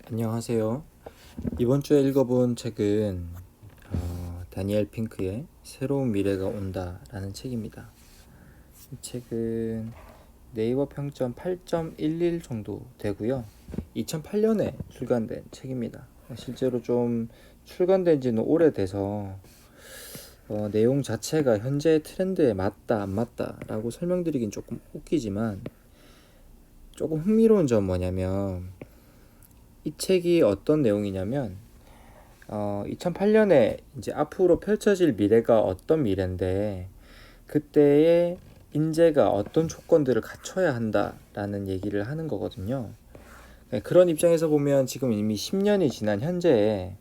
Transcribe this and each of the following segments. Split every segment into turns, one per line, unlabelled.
안녕하세요. 이번 주에 읽어본 책은 다니엘 핑크의 새로운 미래가 온다라는 책입니다. 이 책은 네이버 평점 8.11 정도 되고요. 2008년에 출간된 책입니다. 실제로 좀 출간된 지는 오래돼서 내용 자체가 현재 트렌드에 맞다 안 맞다 라고 설명드리긴 조금 웃기지만, 조금 흥미로운 점 뭐냐면 이 책이 어떤 내용이냐면 2008년에 이제 앞으로 펼쳐질 미래가 어떤 미래인데, 그때의 인재가 어떤 조건들을 갖춰야 한다라는 얘기를 하는 거거든요. 네, 그런 입장에서 보면 지금 이미 10년이 지난 현재에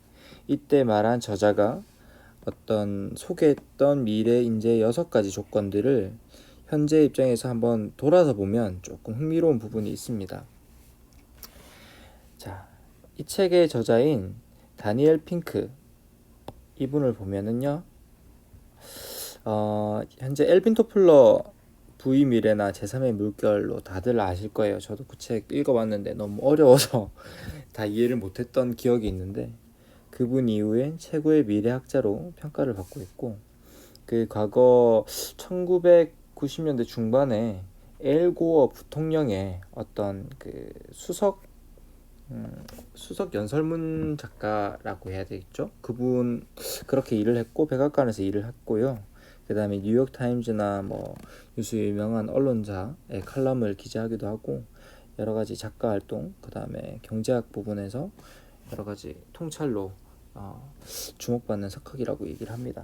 이때 말한 저자가 어떤 소개했던 미래 인재 6가지 조건들을 현재 입장에서 한번 돌아서 보면 조금 흥미로운 부분이 있습니다. 자, 이 책의 저자인 다니엘 핑크 이분을 보면은요, 현재 엘빈 토플러 부의 미래나 제3의 물결로 다들 아실 거예요. 저도 그 책 읽어봤는데 너무 어려워서 다 이해를 못했던 기억이 있는데, 그분 이후엔 최고의 미래학자로 평가를 받고 있고, 그 과거 1990년대 중반에 엘 고어 부통령의 어떤 그 수석 연설문 작가라고 해야 되겠죠? 그분 그렇게 일을 했고, 백악관에서 일을 했고요. 그 다음에 뉴욕타임즈나 뭐 유수 유명한 언론사의 칼럼을 기재하기도 하고, 여러 가지 작가 활동, 그 다음에 경제학 부분에서 여러 가지 통찰로 주목받는 석학이라고 얘기를 합니다.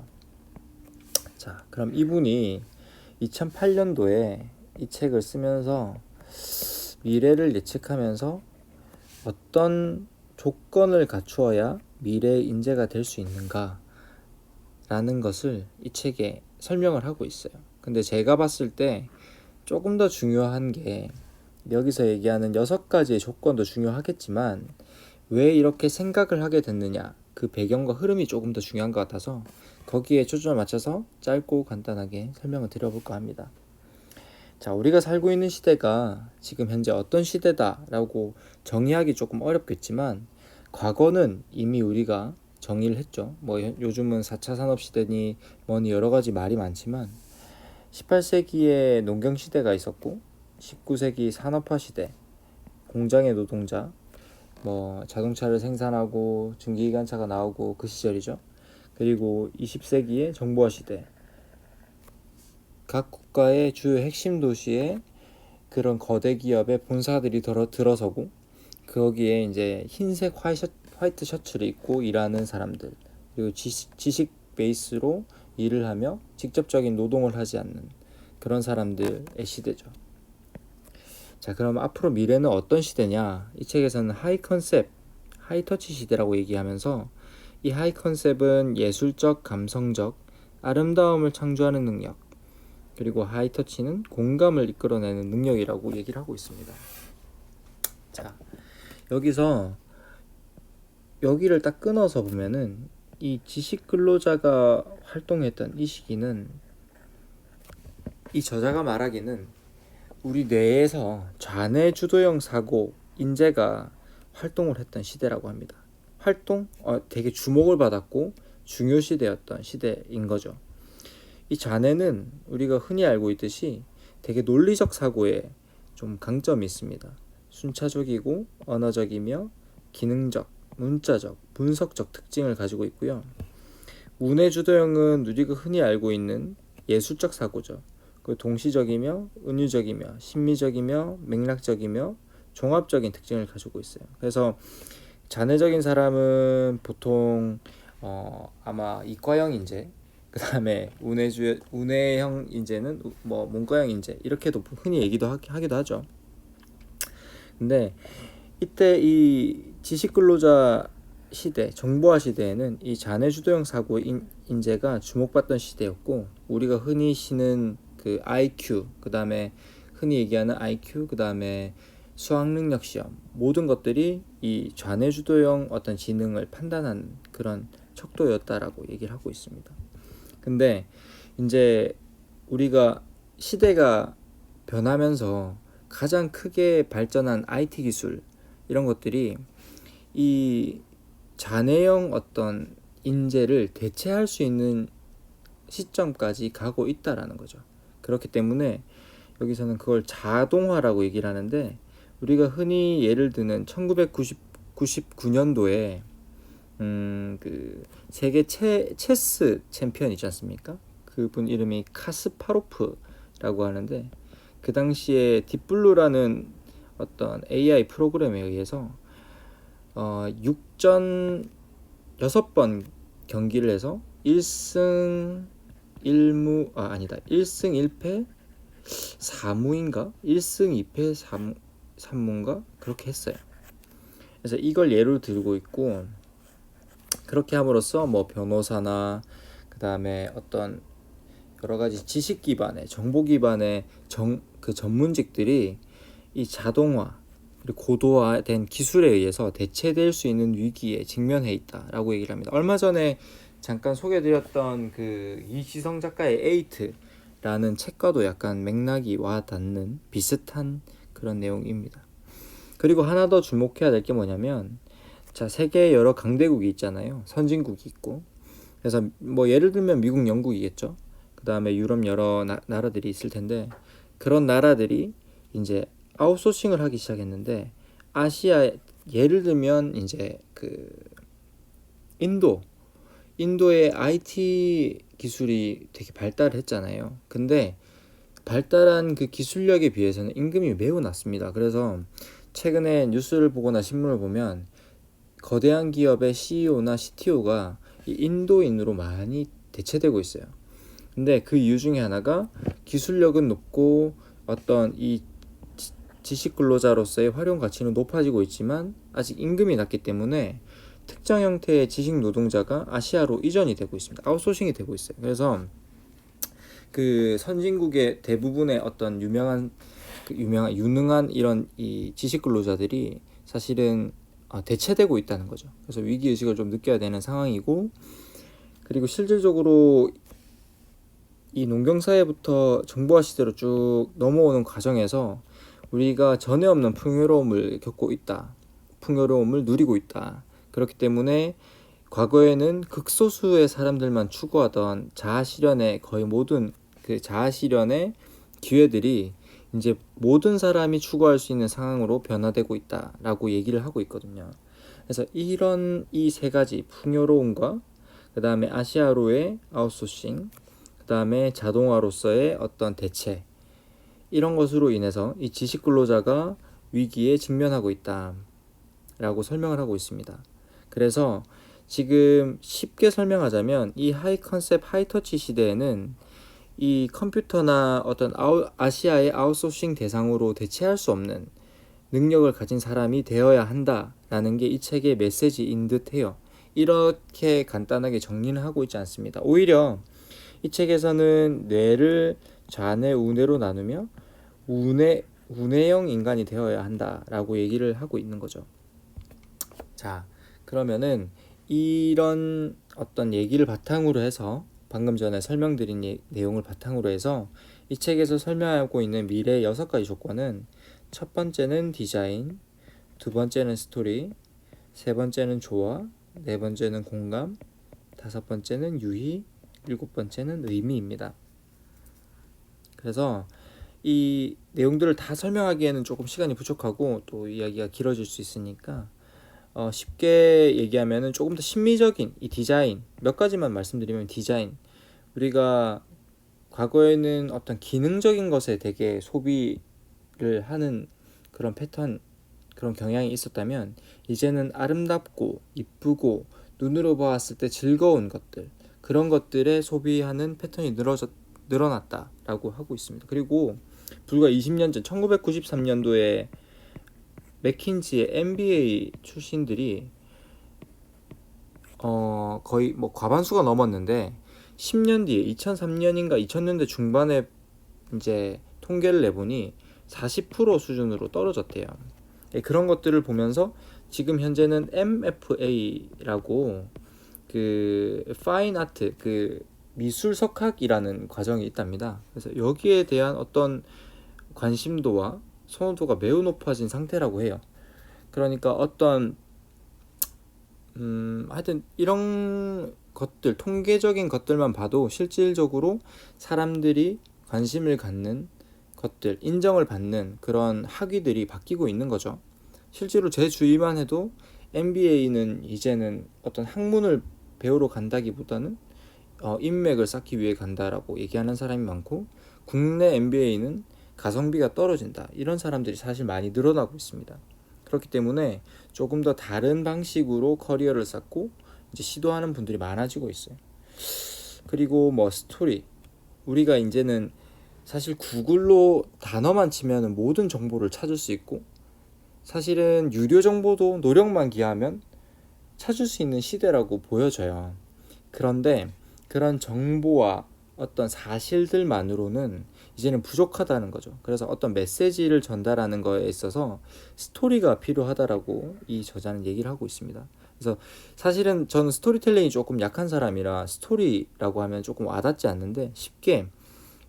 자, 그럼 이분이 2008년도에 이 책을 쓰면서 미래를 예측하면서 어떤 조건을 갖추어야 미래의 인재가 될 수 있는가 라는 것을 이 책에 설명을 하고 있어요. 근데 제가 봤을 때 조금 더 중요한 게, 여기서 얘기하는 6가지의 조건도 중요하겠지만 왜 이렇게 생각을 하게 됐느냐, 그 배경과 흐름이 조금 더 중요한 것 같아서 거기에 초점을 맞춰서 짧고 간단하게 설명을 드려볼까 합니다. 자, 우리가 살고 있는 시대가 지금 현재 어떤 시대다라고 정의하기 조금 어렵겠지만, 과거는 이미 우리가 정의를 했죠. 뭐 요즘은 4차 산업시대니 뭐니 여러 가지 말이 많지만, 18세기에 농경시대가 있었고, 19세기 산업화 시대, 공장의 노동자, 뭐 자동차를 생산하고 증기기관차가 나오고 그 시절이죠. 그리고 20세기의 정보화 시대, 각 국가의 주요 핵심 도시에 그런 거대 기업의 본사들이 들어서고, 거기에 이제 흰색 화이트 셔츠를 입고 일하는 사람들, 그리고 지식 베이스로 일을 하며 직접적인 노동을 하지 않는 그런 사람들의 시대죠. 자, 그럼 앞으로 미래는 어떤 시대냐? 이 책에서는 하이 컨셉, 하이 터치 시대라고 얘기하면서, 이 하이 컨셉은 예술적, 감성적, 아름다움을 창조하는 능력, 그리고 하이 터치는 공감을 이끌어내는 능력이라고 얘기를 하고 있습니다. 자, 여기서 여기를 딱 끊어서 보면은 이 지식 근로자가 활동했던 이 시기는, 이 저자가 말하기는 우리 뇌에서 좌뇌 주도형 사고 인재가 활동을 했던 시대라고 합니다. 되게 주목을 받았고 중요시되었던 시대인 거죠. 이 좌뇌는 우리가 흔히 알고 있듯이 되게 논리적 사고에 좀 강점이 있습니다. 순차적이고 언어적이며 기능적, 문자적, 분석적 특징을 가지고 있고요. 우뇌 주도형은 우리가 흔히 알고 있는 예술적 사고죠. 그 동시적이며 은유적이며 심미적이며 맥락적이며 종합적인 특징을 가지고 있어요. 그래서 잔해적인 사람은 보통 아마 이과형 인재, 그 다음에 운해형 인재는 뭐 문과형 인재, 이렇게도 흔히 얘기도 하기도 하죠. 근데 이때 이 지식근로자 시대, 정보화 시대에는 이 자뇌주도형 사고 인재가 주목받던 시대였고, 우리가 흔히 쓰는 그 IQ, 그 다음에 흔히 얘기하는 IQ, 그 다음에 수학 능력 시험, 모든 것들이 이 좌뇌주도형 어떤 지능을 판단하는 그런 척도였다라고 얘기를 하고 있습니다. 근데 이제 우리가 시대가 변하면서 가장 크게 발전한 IT 기술, 이런 것들이 이 잔해형 어떤 인재를 대체할 수 있는 시점까지 가고 있다라는 거죠. 그렇기 때문에 여기서는 그걸 자동화라고 얘기를 하는데, 우리가 흔히 예를 드는 1999년도에 그 세계 체스 챔피언 있지 않습니까? 그분 이름이 카스파로프라고 하는데, 그 당시에 딥블루라는 어떤 AI 프로그램에 의해서 6전 6번 경기를 해서 1승 1패 4무인가? 1승 2패 3무인가? 그렇게 했어요. 그래서 이걸 예로 들고 있고, 그렇게 함으로써 뭐 변호사나 그 다음에 어떤 여러 가지 지식 기반의 정보 기반의 그 전문직들이 이 자동화 그리고 고도화된 기술에 의해서 대체될 수 있는 위기에 직면해 있다라고 얘기를 합니다. 얼마 전에 잠깐 소개드렸던 그 이지성 작가의 에이트라는 책과도 약간 맥락이 와닿는 비슷한 그런 내용입니다. 그리고 하나 더 주목해야 될 게 뭐냐면, 자, 세계에 여러 강대국이 있잖아요. 선진국이 있고. 그래서 뭐 예를 들면 미국, 영국이겠죠. 그 다음에 유럽 여러 나라들이 있을 텐데, 그런 나라들이 이제 아웃소싱을 하기 시작했는데, 아시아 예를 들면 이제 그 인도의 IT 기술이 되게 발달을 했잖아요. 근데 발달한 그 기술력에 비해서는 임금이 매우 낮습니다. 그래서 최근에 뉴스를 보거나 신문을 보면 거대한 기업의 CEO나 CTO가 인도인으로 많이 대체되고 있어요. 근데 그 이유 중에 하나가 기술력은 높고 어떤 이 지식 근로자로서의 활용 가치는 높아지고 있지만 아직 임금이 낮기 때문에 특정 형태의 지식 노동자가 아시아로 이전이 되고 있습니다. 아웃소싱이 되고 있어요. 그래서 그 선진국의 대부분의 어떤 유능한 이런 이 지식 근로자들이 사실은 대체되고 있다는 거죠. 그래서 위기 의식을 좀 느껴야 되는 상황이고, 그리고 실질적으로 이 농경사회부터 정보화 시대로 쭉 넘어오는 과정에서 우리가 전에 없는 풍요로움을 누리고 있다. 그렇기 때문에 과거에는 극소수의 사람들만 추구하던 자아실현의 거의 모든 그 자아실현의 기회들이 이제 모든 사람이 추구할 수 있는 상황으로 변화되고 있다라고 얘기를 하고 있거든요. 그래서 이런 이 세 가지 풍요로움과 그 다음에 아시아로의 아웃소싱, 그 다음에 자동화로서의 어떤 대체, 이런 것으로 인해서 이 지식 근로자가 위기에 직면하고 있다라고 설명을 하고 있습니다. 그래서 지금 쉽게 설명하자면 이 하이 컨셉 하이 터치 시대에는 이 컴퓨터나 어떤 아시아의 아웃소싱 대상으로 대체할 수 없는 능력을 가진 사람이 되어야 한다라는 게 이 책의 메시지인 듯해요. 이렇게 간단하게 정리는 하고 있지 않습니다. 오히려 이 책에서는 뇌를 좌뇌 우뇌로 나누며 우뇌형 인간이 되어야 한다라고 얘기를 하고 있는 거죠. 자, 그러면은 이런 어떤 얘기를 바탕으로 해서, 방금 전에 설명드린 내용을 바탕으로 해서 이 책에서 설명하고 있는 미래의 6가지 조건은, 첫 번째는 디자인, 두 번째는 스토리, 세 번째는 조화, 네 번째는 공감, 다섯 번째는 유희, 일곱 번째는 의미입니다. 그래서 이 내용들을 다 설명하기에는 조금 시간이 부족하고 또 이야기가 길어질 수 있으니까 쉽게 얘기하면은 조금 더 심미적인 이 디자인 몇 가지만 말씀드리면, 디자인, 우리가 과거에는 어떤 기능적인 것에 되게 소비를 하는 그런 패턴, 그런 경향이 있었다면 이제는 아름답고 이쁘고 눈으로 보았을 때 즐거운 것들, 그런 것들에 소비하는 패턴이 늘어났다라고 하고 있습니다. 그리고 불과 20년 전 1993년도에 맥킨지의 MBA 출신들이 거의 뭐 과반수가 넘었는데 10년 뒤에 2003년인가 2000년대 중반에 이제 통계를 내보니 40% 수준으로 떨어졌대요. 그런 것들을 보면서 지금 현재는 MFA라고 그 파인 아트, 그 미술 석학이라는 과정이 있답니다. 그래서 여기에 대한 어떤 관심도와 선호도가 매우 높아진 상태라고 해요. 그러니까 어떤 하여튼 이런 것들, 통계적인 것들만 봐도 실질적으로 사람들이 관심을 갖는 것들, 인정을 받는 그런 학위들이 바뀌고 있는 거죠. 실제로 제 주위만 해도 MBA는 이제는 어떤 학문을 배우러 간다기보다는 인맥을 쌓기 위해 간다라고 얘기하는 사람이 많고, 국내 MBA는 가성비가 떨어진다, 이런 사람들이 사실 많이 늘어나고 있습니다. 그렇기 때문에 조금 더 다른 방식으로 커리어를 쌓고 이제 시도하는 분들이 많아지고 있어요. 그리고 뭐 스토리, 우리가 이제는 사실 구글로 단어만 치면 모든 정보를 찾을 수 있고, 사실은 유료 정보도 노력만 기하면 찾을 수 있는 시대라고 보여져요. 그런데 그런 정보와 어떤 사실들만으로는 이제는 부족하다는 거죠. 그래서 어떤 메시지를 전달하는 거에 있어서 스토리가 필요하다라고 이 저자는 얘기를 하고 있습니다. 그래서 사실은 저는 스토리텔링이 조금 약한 사람이라 스토리라고 하면 조금 와닿지 않는데, 쉽게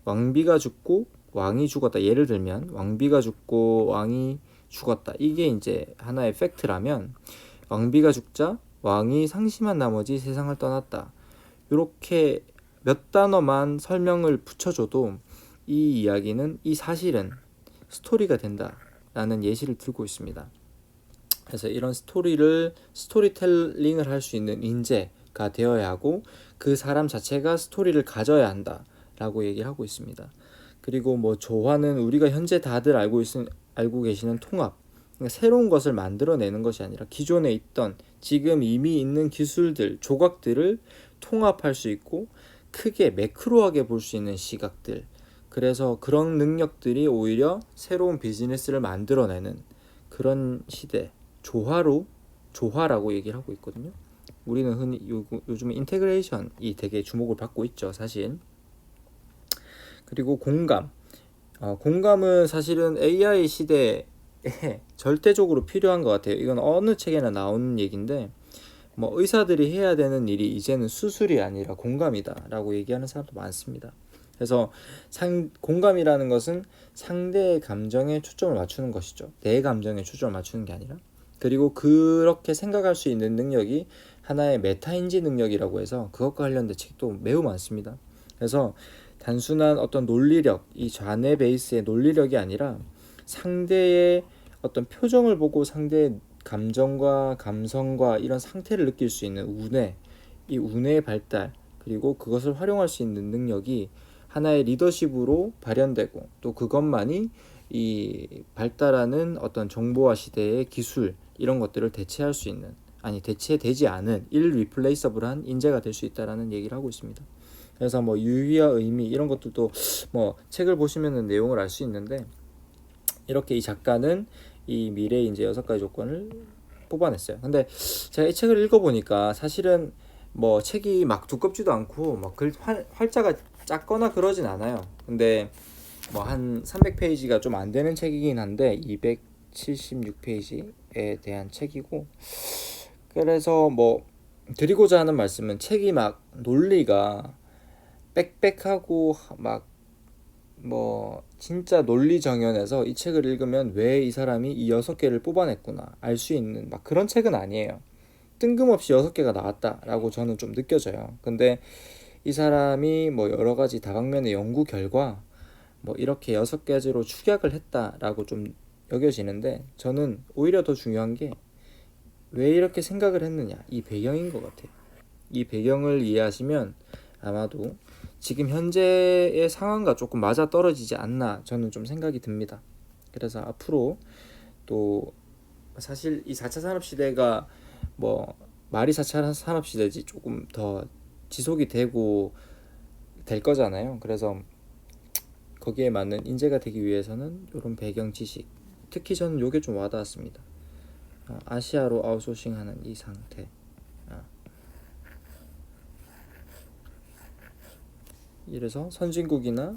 왕비가 죽고 왕이 죽었다, 예를 들면 왕비가 죽고 왕이 죽었다, 이게 이제 하나의 팩트라면, 왕비가 죽자 왕이 상심한 나머지 세상을 떠났다, 이렇게 몇 단어만 설명을 붙여줘도 이 이야기는, 이 사실은 스토리가 된다라는 예시를 들고 있습니다. 그래서 이런 스토리텔링을 할 수 있는 인재가 되어야 하고, 그 사람 자체가 스토리를 가져야 한다라고 얘기를 하고 있습니다. 그리고 뭐 조화는 우리가 현재 다들 알고 계시는 통합, 그러니까 새로운 것을 만들어내는 것이 아니라 기존에 있던, 지금 이미 있는 기술들, 조각들을 통합할 수 있고 크게 매크로하게 볼 수 있는 시각들, 그래서 그런 능력들이 오히려 새로운 비즈니스를 만들어내는 그런 시대, 조화라고 얘기를 하고 있거든요. 우리는 흔히 요즘 인테그레이션이 되게 주목을 받고 있죠, 사실. 그리고 공감은 사실은 AI 시대에 절대적으로 필요한 것 같아요. 이건 어느 책에나 나오는 얘기인데, 뭐 의사들이 해야 되는 일이 이제는 수술이 아니라 공감이다라고 얘기하는 사람도 많습니다. 그래서 공감이라는 것은 상대의 감정에 초점을 맞추는 것이죠. 내 감정에 초점을 맞추는 게 아니라. 그리고 그렇게 생각할 수 있는 능력이 하나의 메타인지 능력이라고 해서 그것과 관련된 책도 매우 많습니다. 그래서 단순한 어떤 논리력, 이 좌뇌 베이스의 논리력이 아니라 상대의 어떤 표정을 보고 상대의 감정과 감성과 이런 상태를 느낄 수 있는 이 운의 발달, 그리고 그것을 활용할 수 있는 능력이 하나의 리더십으로 발현되고, 또 그것만이 이 발달하는 어떤 정보화 시대의 기술, 이런 것들을 대체할 수 있는, 아니 대체되지 않은 irreplaceable한 인재가 될 수 있다라는 얘기를 하고 있습니다. 그래서 뭐 유희와 의미, 이런 것들도 뭐 책을 보시면은 내용을 알 수 있는데, 이렇게 이 작가는 이 미래의 이제 6가지 조건을 뽑아냈어요. 근데 제가 이 책을 읽어보니까 사실은 뭐 책이 막 두껍지도 않고 막 활자가 작거나 그러진 않아요. 근데 뭐 한 300페이지가 좀 안 되는 책이긴 한데 276페이지에 대한 책이고, 그래서 뭐 드리고자 하는 말씀은, 책이 막 논리가 빽빽하고 막 뭐 진짜 논리 정연해서 이 책을 읽으면 왜 이 사람이 이 6개를 뽑아냈구나 알 수 있는 막 그런 책은 아니에요. 뜬금없이 6개가 나왔다라고 저는 좀 느껴져요. 근데 이 사람이 뭐 여러 가지 다방면의 연구 결과 뭐 이렇게 6가지로 축약을 했다라고 좀 여겨지는데, 저는 오히려 더 중요한 게 왜 이렇게 생각을 했느냐, 이 배경인 것 같아요. 이 배경을 이해하시면 아마도 지금 현재의 상황과 조금 맞아 떨어지지 않나 저는 좀 생각이 듭니다. 그래서 앞으로 또 사실 이 4차 산업시대가 뭐 말이 4차 산업시대지 조금 더 지속이 되고 될 거잖아요. 그래서 거기에 맞는 인재가 되기 위해서는 이런 배경 지식, 특히 저는 이게 좀 와닿았습니다. 아시아로 아웃소싱하는 이 상태, 이래서 선진국이나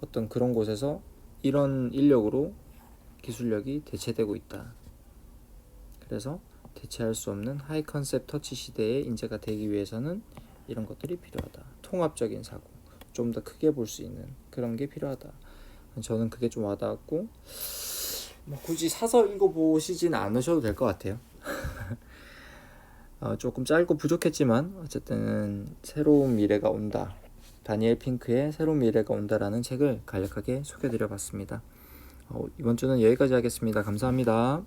어떤 그런 곳에서 이런 인력으로 기술력이 대체되고 있다. 그래서 대체할 수 없는 하이 컨셉 터치 시대의 인재가 되기 위해서는 이런 것들이 필요하다. 통합적인 사고, 좀 더 크게 볼 수 있는 그런 게 필요하다. 저는 그게 좀 와닿았고, 뭐 굳이 사서 읽어보시진 않으셔도 될 것 같아요. 조금 짧고 부족했지만 어쨌든 새로운 미래가 온다. 다니엘 핑크의 새로운 미래가 온다라는 책을 간략하게 소개드려 봤습니다. 이번 주는 여기까지 하겠습니다. 감사합니다.